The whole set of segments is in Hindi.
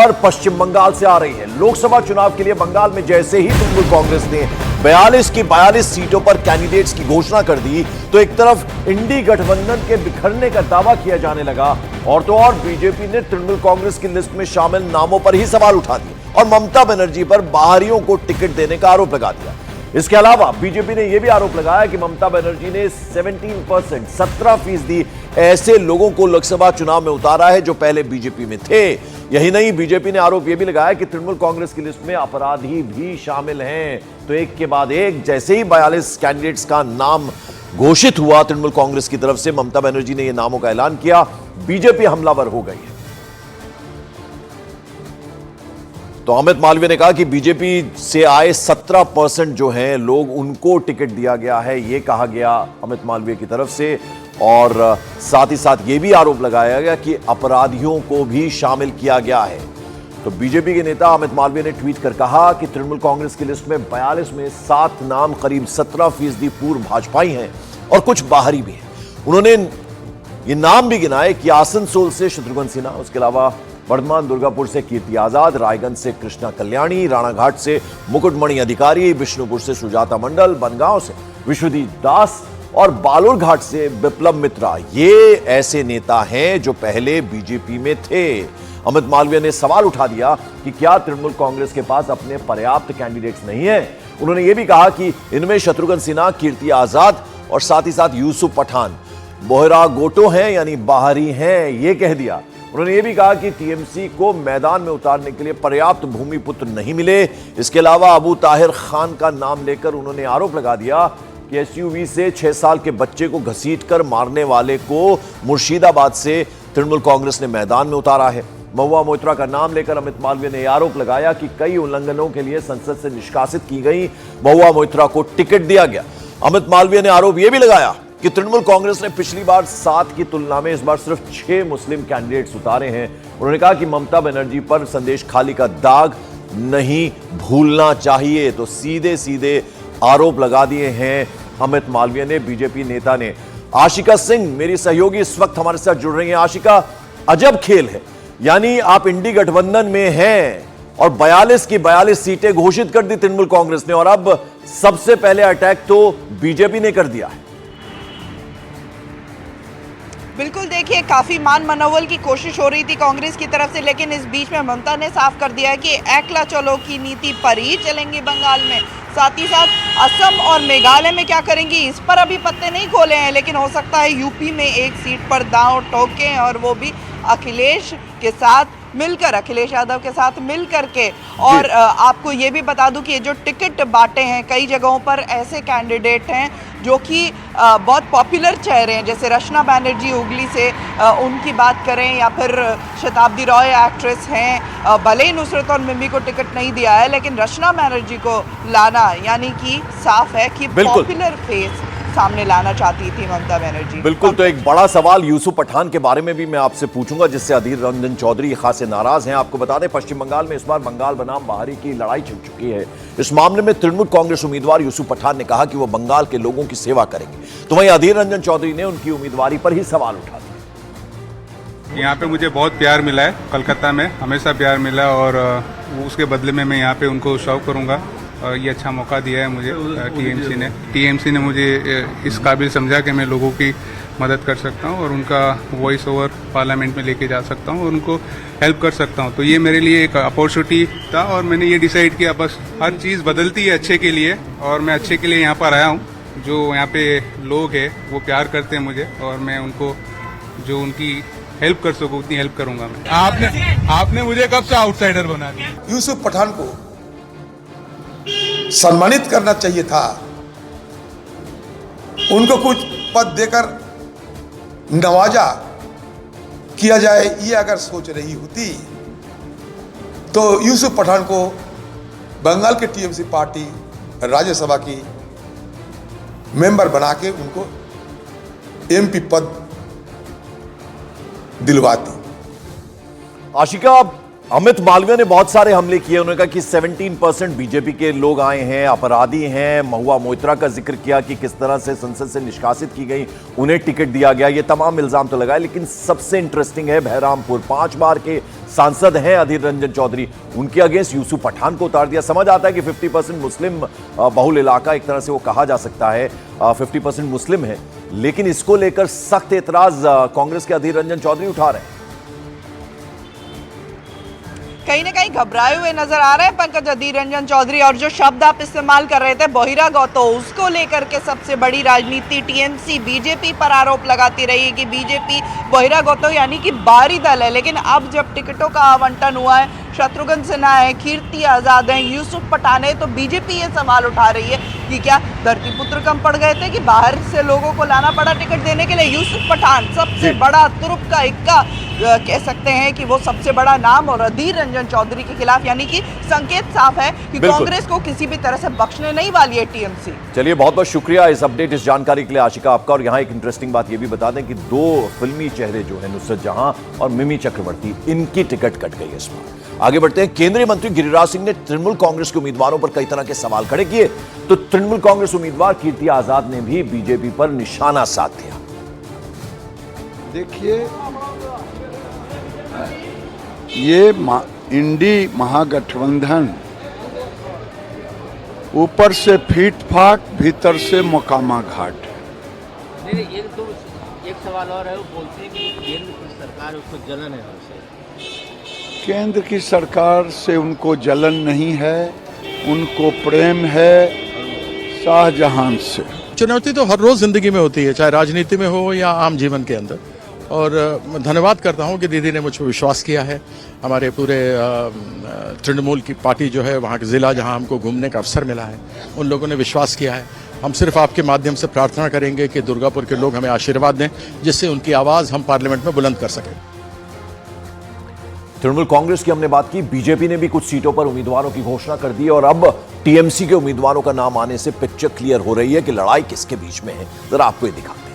और पश्चिम बंगाल से आ रही है। लोकसभा चुनाव के लिए बंगाल में जैसे ही तृणमूल कांग्रेस ने 42 की 42 सीटों पर कैंडिडेट्स की घोषणा कर दी तो एक तरफ इंडी गठबंधन के बिखरने का दावा किया जाने लगा और तो और बीजेपी ने तृणमूल कांग्रेस की लिस्ट में शामिल नामों पर ही सवाल उठा दिए और ममता बनर्जी पर बाहरियों को टिकट देने का आरोप लगा दिया। इसके अलावा बीजेपी ने यह भी आरोप लगाया कि ममता बनर्जी ने 17% ऐसे लोगों को लोकसभा चुनाव में उतारा है जो पहले बीजेपी में थे। यही नहीं, बीजेपी ने आरोप यह भी लगाया कि तृणमूल कांग्रेस की लिस्ट में अपराधी भी शामिल हैं। तो एक के बाद एक जैसे ही 42 कैंडिडेट्स का नाम घोषित हुआ तृणमूल कांग्रेस की तरफ से, ममता बनर्जी ने यह नामों का ऐलान किया, बीजेपी हमलावर हो गई है। तो अमित मालवीय ने कहा कि बीजेपी से आए 17% जो हैं लोग, उनको टिकट दिया गया है, यह कहा गया अमित मालवीय की तरफ से। और साथ ही साथ यह भी आरोप लगाया गया कि अपराधियों को भी शामिल किया गया है। तो बीजेपी के नेता अमित मालवीय ने ट्वीट कर कहा कि तृणमूल कांग्रेस की लिस्ट में 42 में 7 नाम करीब 17% पूर्व भाजपाई हैं और कुछ बाहरी भी हैं। उन्होंने ये नाम भी गिनाए कि आसनसोल से शत्रुघ्न सिन्हा, उसके अलावा वर्धमान दुर्गापुर से कीर्ति आजाद, रायगंज से कृष्णा कल्याणी, राणाघाट से मुकुटमणि अधिकारी, विष्णुपुर से सुजाता मंडल, बनगांव से विश्वजीत दास और बालूरघाट से बिप्लब मित्रा, ये ऐसे नेता हैं जो पहले बीजेपी में थे। अमित मालवीय ने सवाल उठा दिया कि क्या तृणमूल कांग्रेस के पास अपने पर्याप्त कैंडिडेट्स नहीं है। उन्होंने यह भी कहा कि इनमें शत्रुघ्न सिन्हा, कीर्ति आजाद और साथ ही साथ यूसुफ पठान बोहरा गोटो हैं, यानी बाहरी हैं, यह कह दिया। उन्होंने यह भी कहा कि टीएमसी को मैदान में उतारने के लिए पर्याप्त भूमिपुत्र नहीं मिले। इसके अलावा अबू ताहिर खान का नाम लेकर उन्होंने आरोप लगा दिया कि एसयूवी से 6 साल के बच्चे को घसीटकर मारने वाले को मुर्शिदाबाद से तृणमूल कांग्रेस ने मैदान में उतारा है। महुआ मोइत्रा का नाम लेकर अमित मालवीय ने आरोप लगाया कि कई उल्लंघनों के लिए संसद से निष्कासित की गई महुआ मोइत्रा को टिकट दिया गया। अमित मालवीय ने आरोप यह भी लगाया कि तृणमूल कांग्रेस ने पिछली बार 7 की तुलना में इस बार सिर्फ 6 मुस्लिम कैंडिडेट्स उतारे हैं। उन्होंने कहा कि ममता बनर्जी पर संदेश खाली का दाग नहीं भूलना चाहिए। तो सीधे सीधे आरोप लगा दिए हैं अमित मालवीय ने, बीजेपी नेता ने। आशिका सिंह मेरी सहयोगी इस वक्त हमारे साथ जुड़ रही हैं। आशिका, अजब खेल है, यानी आप इंडी गठबंधन में हैं और 42 की 42 सीटें घोषित कर दी तृणमूल कांग्रेस ने और अब सबसे पहले अटैक तो बीजेपी ने कर दिया है। बिल्कुल, देखिए काफ़ी मान मनोवल की कोशिश हो रही थी कांग्रेस की तरफ से, लेकिन इस बीच में ममता ने साफ कर दिया है कि एकला चलो की नीति पर ही चलेंगे बंगाल में। साथ ही साथ असम और मेघालय में क्या करेंगी इस पर अभी पत्ते नहीं खोले हैं, लेकिन हो सकता है यूपी में एक सीट पर दांव ठोकें और वो भी अखिलेश के साथ मिलकर, अखिलेश यादव के साथ मिल करके। और आपको ये भी बता दूं कि ये जो टिकट बांटे हैं, कई जगहों पर ऐसे कैंडिडेट हैं जो कि बहुत पॉपुलर चेहरे हैं, जैसे रचना बनर्जी हुगली से, उनकी बात करें, या फिर शताब्दी रॉय एक्ट्रेस हैं। भले ही नुसरत और मिमी को टिकट नहीं दिया है, लेकिन रचना बनर्जी को लाना यानी कि साफ है कि पॉपुलर फेस सामने लाना चाहती थी ममता बनर्जी। बिल्कुल। तो एक बड़ा सवाल यूसुफ पठान के बारे में भी मैं आपसे पूछूंगा, जिससे अधीर रंजन चौधरी खासे नाराज हैं। आपको बता दें, पश्चिम बंगाल में इस बार बंगाल बनाम बाहरी की लड़ाई छिड़ चुकी है। इस मामले में तृणमूल कांग्रेस उम्मीदवार यूसुफ पठान ने कहा कि वो बंगाल के लोगों की सेवा करेंगे, तो वहीं अधीर रंजन चौधरी ने उनकी उम्मीदवारी पर ही सवाल उठा दिया। यहाँ पे मुझे बहुत प्यार मिला है, कोलकाता में हमेशा प्यार मिला और उसके बदले में मैं यहाँ पे उनको शो करूँगा। ये अच्छा मौका दिया है मुझे टीएमसी ने मुझे इस काबिल समझा कि मैं लोगों की मदद कर सकता हूँ और उनका वॉइस ओवर पार्लियामेंट में लेके जा सकता हूँ और उनको हेल्प कर सकता हूँ। तो ये मेरे लिए एक अपॉर्चुनिटी था और मैंने ये डिसाइड किया, बस हर चीज़ बदलती है अच्छे के लिए और मैं अच्छे के लिए यहाँ पर आया हूँ। जो यहाँ पे लोग हैं वो प्यार करते हैं मुझे और मैं उनको जो उनकी हेल्प कर सकूँ उतनी हेल्प करूँगा मैं। आपने मुझे कब से आउटसाइडर बना दिया? यूसुफ पठान को सम्मानित करना चाहिए था, उनको कुछ पद देकर नवाजा किया जाए, ये अगर सोच रही होती तो यूसुफ पठान को बंगाल के टीएमसी पार्टी राज्यसभा की मेंबर बना के उनको एमपी पद दिलवाती। आशिका, अमित मालवीय ने बहुत सारे हमले किए। उन्होंने कहा कि 17% बीजेपी के लोग आए हैं, अपराधी हैं। महुआ मोइत्रा का जिक्र किया कि किस तरह से संसद से निष्कासित की गई, उन्हें टिकट दिया गया। ये तमाम इल्जाम तो लगाए, लेकिन सबसे इंटरेस्टिंग है बहरामपुर 5 बार के सांसद हैं अधीर रंजन चौधरी, उनके अगेंस्ट यूसुफ पठान को उतार दिया। समझ आता है कि 50% मुस्लिम बहुल इलाका एक तरह से वो कहा जा सकता है, 50% मुस्लिम है, लेकिन इसको लेकर सख्त एतराज कांग्रेस के अधीर रंजन चौधरी उठा रहे हैं। कहीं ना कहीं घबराए हुए नजर आ रहे हैं पंकज अधीर रंजन चौधरी, और जो शब्द आप इस्तेमाल कर रहे थे बहिरागतो, उसको लेकर के सबसे बड़ी राजनीति टीएमसी बीजेपी पर आरोप लगाती रही है कि बीजेपी बहिरागतो यानी कि बाहरी दल है। लेकिन अब जब टिकटों का आवंटन हुआ है, शत्रुघ्न सिन्हा है, कीर्ति आजाद है, यूसुफ पठान है, तो बीजेपी ये सवाल उठा रही है कि क्या धरती पुत्र कम पड़ गए थे कि बाहर से लोगों को लाना पड़ा टिकट देने के लिए। यूसुफ पठान सबसे बड़ा तुरुप का इक्का कह सकते हैं कि वो सबसे बड़ा नाम, और अधीर रंजन चौधरी के खिलाफ, यानी कि संकेत साफ है कि कांग्रेस को किसी भी तरह से बख्शने नहीं वाली है टीएमसी। चलिए, बहुत बहुत शुक्रिया इस अपडेट, इस जानकारी के लिए आशिका आपका। और यहाँ एक इंटरेस्टिंग बात ये भी बता दें कि 2 फिल्मी चेहरे जो है, नुसरत जहां और मिमी चक्रवर्ती, इनकी टिकट कट गई है इस बार। आगे बढ़ते हैं। केंद्रीय मंत्री गिरिराज सिंह ने तृणमूल कांग्रेस के उम्मीदवारों पर कई तरह के सवाल खड़े किए, तो तृणमूल कांग्रेस उम्मीदवार कीर्ति आजाद ने भी बीजेपी पर निशाना साध दिया। देखिए, ये इंडी महागठबंधन ऊपर से फीट फाक, भीतर से मोकामा घाट। नहीं, एक सवाल और है। वो बोलते हैं कि केंद्र की सरकार उसको जलन है हमसे। केंद्र की सरकार से उनको जलन नहीं है, उनको प्रेम है शाहजहां से। चुनौती तो हर रोज जिंदगी में होती है, चाहे राजनीति में हो या आम जीवन के अंदर। और धन्यवाद करता हूं कि दीदी ने मुझ पर विश्वास किया है। हमारे पूरे तृणमूल की पार्टी जो है, वहाँ के ज़िला जहां हमको घूमने का अवसर मिला है, उन लोगों ने विश्वास किया है। हम सिर्फ आपके माध्यम से प्रार्थना करेंगे कि दुर्गापुर के लोग हमें आशीर्वाद दें, जिससे उनकी आवाज़ हम पार्लियामेंट में बुलंद कर सकें। तृणमूल कांग्रेस की हमने बात की, बीजेपी ने भी कुछ सीटों पर उम्मीदवारों की घोषणा कर दी, और अब टीएमसी के उम्मीदवारों का नाम आने से पिक्चर क्लियर हो रही है कि लड़ाई किसके बीच में है। जरा आपको ये दिखाते हैं।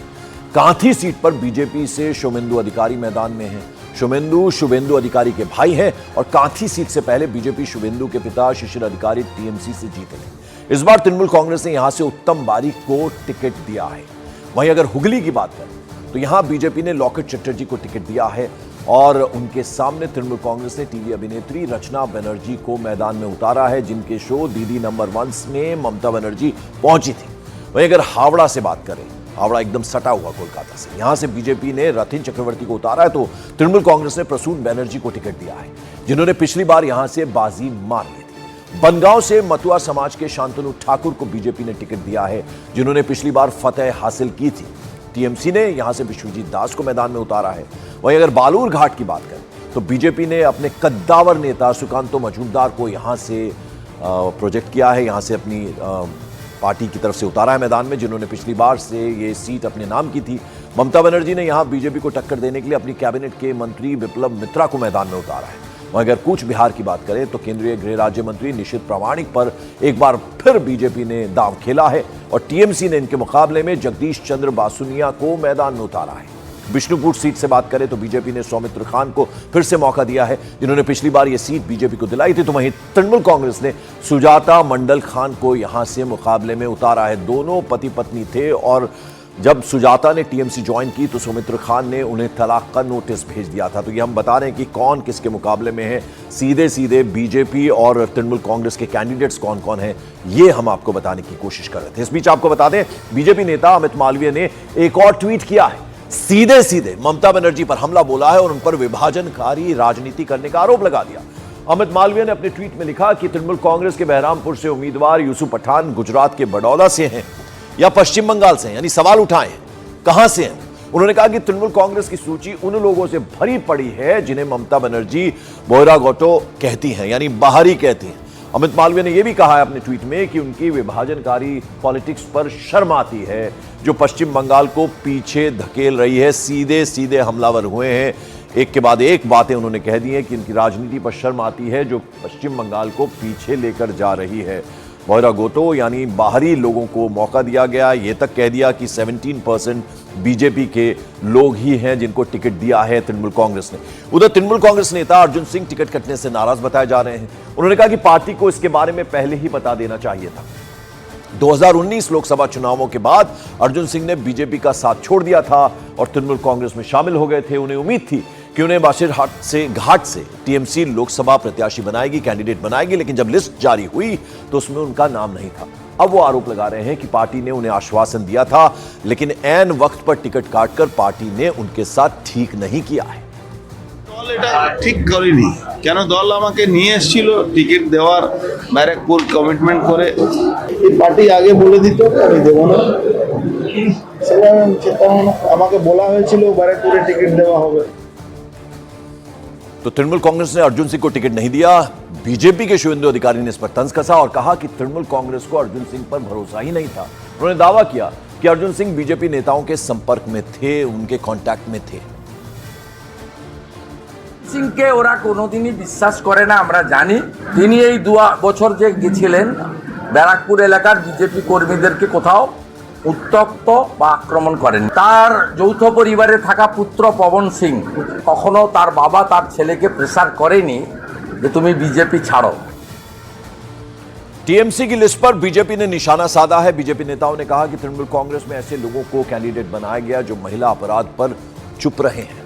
कांथी सीट पर बीजेपी से शुभेंदु अधिकारी मैदान में हैं। शुभेंदु अधिकारी के भाई हैं, और कांथी सीट से पहले बीजेपी शुभेंदु के पिता शिशिर अधिकारी टीएमसी से जीते थे। इस बार तृणमूल कांग्रेस ने यहां से उत्तम बारिक को टिकट दिया है। वहीं अगर हुगली की बात करें तो यहां बीजेपी ने लॉकेट चटर्जी को टिकट दिया है, और उनके सामने तृणमूल कांग्रेस ने टीवी अभिनेत्री रचना बनर्जी को मैदान में उतारा है, जिनके शो दीदी नंबर 1 में ममता बनर्जी पहुंची थी। वहीं अगर हावड़ा से बात करें, हावड़ा एकदम सटा हुआ कोलकाता से, यहां से बीजेपी ने रथिन चक्रवर्ती को उतारा है, तो तृणमूल कांग्रेस ने प्रसून बनर्जी को टिकट दिया है, जिन्होंने पिछली बार यहां से बाजी मार ली थी। बनगांव से मथुआ समाज के शांतनु ठाकुर को बीजेपी ने टिकट दिया है, जिन्होंने पिछली बार फतेह हासिल की थी। टीएमसी ने यहां से विश्वजीत दास को मैदान में उतारा है। वहीं अगर बालूर घाट की बात करें तो बीजेपी ने अपने कद्दावर नेता सुकांतो मजूमदार को यहां से प्रोजेक्ट किया है, यहां से अपनी पार्टी की तरफ से उतारा है मैदान में, जिन्होंने पिछली बार से ये सीट अपने नाम की थी। ममता बनर्जी ने यहां बीजेपी को टक्कर देने के लिए अपनी कैबिनेट के मंत्री विप्लव मित्रा को मैदान में उतारा है। वहीं अगर कूच बिहार की बात करें तो केंद्रीय गृह राज्य मंत्री निशित प्रामाणिक पर एक बार फिर बीजेपी ने दांव खेला है, और टीएमसी ने इनके मुकाबले में जगदीश चंद्र बासुनिया को मैदान में उतारा है। बिष्णुपुर सीट से बात करें तो बीजेपी ने सौमित्र खान को फिर से मौका दिया है, जिन्होंने पिछली बार यह सीट बीजेपी को दिलाई थी। तो वहीं तृणमूल कांग्रेस ने सुजाता मंडल खान को यहां से मुकाबले में उतारा है। दोनों पति पत्नी थे, और जब सुजाता ने टीएमसी ज्वाइन की तो सौमित्र खान ने उन्हें तलाक का नोटिस भेज दिया था। तो ये हम बता रहे हैं कि कौन किसके मुकाबले में है, सीधे सीधे बीजेपी और तृणमूल कांग्रेस के कैंडिडेट्स कौन कौन हैं, ये हम आपको बताने की कोशिश कर रहे थे। इस बीच आपको बता दें, बीजेपी नेता अमित मालवीय ने एक और ट्वीट किया है, सीधे सीधे ममता बनर्जी पर हमला बोला है और उन पर विभाजनकारी राजनीति करने का आरोप लगा दिया। अमित मालवीय ने अपने ट्वीट में लिखा कि तृणमूल कांग्रेस के बहरामपुर से उम्मीदवार यूसुफ पठान गुजरात के बड़ौदा से हैं या पश्चिम बंगाल से हैं, यानी सवाल उठाए हैं कहां से हैं। उन्होंने कहा कि तृणमूल कांग्रेस की सूची उन लोगों से भरी पड़ी है जिन्हें ममता बनर्जी बोहरागोटो कहती हैं, यानी बाहरी कहती हैं। अमित मालवीय ने यह भी कहा है अपने ट्वीट में कि उनकी विभाजनकारी पॉलिटिक्स पर शर्म आती है, जो पश्चिम बंगाल को पीछे धकेल रही है। सीधे सीधे हमलावर हुए हैं, एक के बाद एक बातें उन्होंने कह दी हैं कि उनकी राजनीति पर शर्म आती है, जो पश्चिम बंगाल को पीछे लेकर जा रही है। बहिरागोतो यानी बाहरी लोगों को मौका दिया गया। ये तक कह दिया कि 17% बीजेपी के लोग ही हैं जिनको टिकट दिया है तृणमूल कांग्रेस ने। उधर तृणमूल कांग्रेस नेता अर्जुन सिंह टिकट कटने से नाराज बताए जा रहे हैं। उन्होंने कहा कि पार्टी को इसके बारे में पहले ही बता देना चाहिए था। 2019 लोकसभा चुनावों के बाद अर्जुन सिंह ने बीजेपी का साथ छोड़ दिया था और तृणमूल कांग्रेस में शामिल हो गए थे। उन्हें उम्मीद थी कि उन्हें बाशिरघाट से टीएमसी लोकसभा प्रत्याशी बनाएगी, कैंडिडेट बनाएगी, लेकिन जब लिस्ट जारी हुई तो उसमें उनका नाम नहीं था। अब वो आरोप लगा रहे हैं कि पार्टी ने उन्हें आश्वासन दिया था, लेकिन ऐन वक्त पर टिकट काटकर पार्टी ने उनके साथ ठीक नहीं किया है। দল এটা ঠিক করেনি কেন? দল আমাকে নিয়ে এসেছিল টিকিট দেওয়ার ব্যারাকপুর কমিটমেন্ট করে। এই পার্টি আগে বলে দিত আমি দেব না, সেটা আমাকে বলা হয়েছিল ব্যারাকপুরে টিকিট দেওয়া হবে। तो तृणमूल कांग्रेस ने अर्जुन सिंह को टिकट नहीं दिया। बीजेपी के शुभेंदु अधिकारी ने इस पर तंज कसा और कहा कि तृणमूल कांग्रेस को अर्जुन सिंह पर भरोसा ही नहीं था। उन्होंने दावा किया कि अर्जुन सिंह बीजेपी नेताओं के संपर्क में थे, उनके कांटेक्ट में थे। সিংকে ওরা কোনোদিনই বিশ্বাস করে না, আমরা জানি। তিনি এই 2 বছর যে গেছিলেন ব্যারাকপুর এলাকার বিজেপি কর্মীদেরকে কোথাও উত্ত্যক্ত বা আক্রমণ করেন। তার যৌথ পরিবারে থাকা পুত্র পবন সিং কখনো তার বাবা তার ছেলেকে প্রেসার করেনি যে তুমি বিজেপি ছাড়ো। टीएमसी की लिस्ट पर बीजेपी ने निशाना साधा है। बीजेपी नेताओं ने कहा कि तृणमूल कांग्रेस में ऐसे लोगों को कैंडिडेट बनाया गया जो महिला अपराध पर चुप रहे हैं।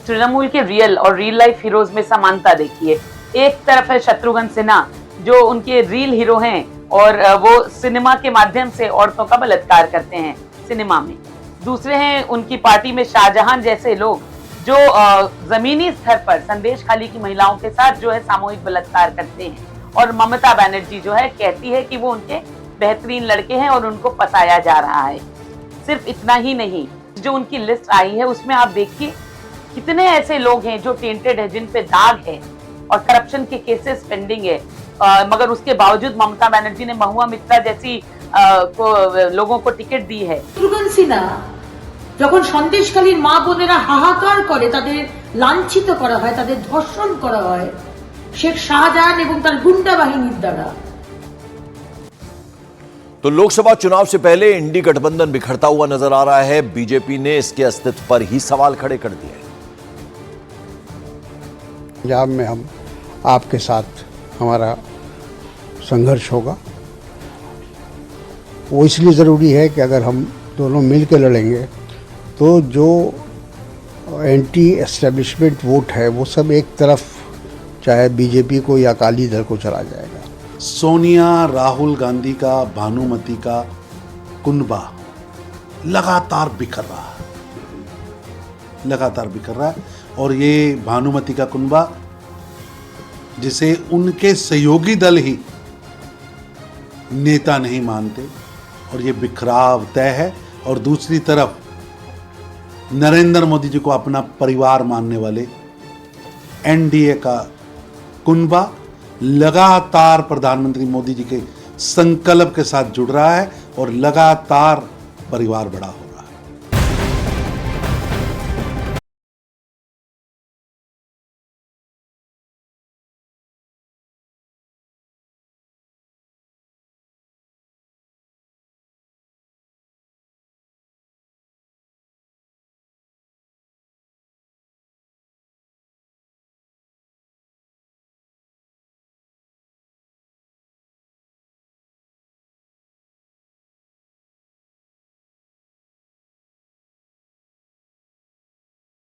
तृणमूल के रियल और रियल लाइफ हीरोज में समानता देखिए। एक तरफ है शत्रुघ्न सिन्हा जो उनके रियल हीरो हैं और वो सिनेमा के माध्यम से औरतों का बलात्कार करते हैं सिनेमा में। दूसरे हैं उनकी पार्टी में शाहजहां जैसे लोग जो जमीनी स्तर पर संदेश खाली की महिलाओं के साथ जो है सामूहिक बलात्कार करते हैं। और ममता बनर्जी जो है कहती है कि वो उनके बेहतरीन लड़के हैं और उनको फंसाया जा रहा है। सिर्फ इतना ही नहीं, जो उनकी लिस्ट आई है उसमें आप देखिए कितने ऐसे लोग हैं जो टेंटेड है, जिन पे दाग है और करप्शन के केसेस पेंडिंग है। मगर उसके बावजूद ममता बनर्जी ने महुआ मित्रा जैसी लोगों को टिकट दी है। শত্রুঘ্ন সিনহা যখন সন্দেশখালীর মা বোনেরা হাহাকার করে, তাদের লাঞ্ছিত করা হয়, তাদের ধর্ষণ করা হয় শেখ শাহজাহান এবং তার গুন্ডা বাহিনীর দ্বারা। तो लोकसभा चुनाव से पहले इंडी गठबंधन बिखरता हुआ नजर आ रहा है। बीजेपी ने इसके अस्तित्व पर ही सवाल खड़े कर दिए। पंजाब में हम आपके साथ हमारा संघर्ष होगा। वो इसलिए ज़रूरी है कि अगर हम दोनों मिल के लड़ेंगे तो जो एंटी एस्टेब्लिशमेंट वोट है वो सब एक तरफ, चाहे बीजेपी को या अकाली दल को, चला जाएगा। सोनिया राहुल गांधी का भानुमति का कुनबा लगातार बिखर रहा है, लगातार बिखर रहा है। और ये भानुमति का कुनबा जिसे उनके सहयोगी दल ही नेता नहीं मानते, और ये बिखराव तय है। और दूसरी तरफ नरेंद्र मोदी जी को अपना परिवार मानने वाले एनडीए का कुनबा लगातार प्रधानमंत्री मोदी जी के संकल्प के साथ जुड़ रहा है और लगातार परिवार बड़ा हो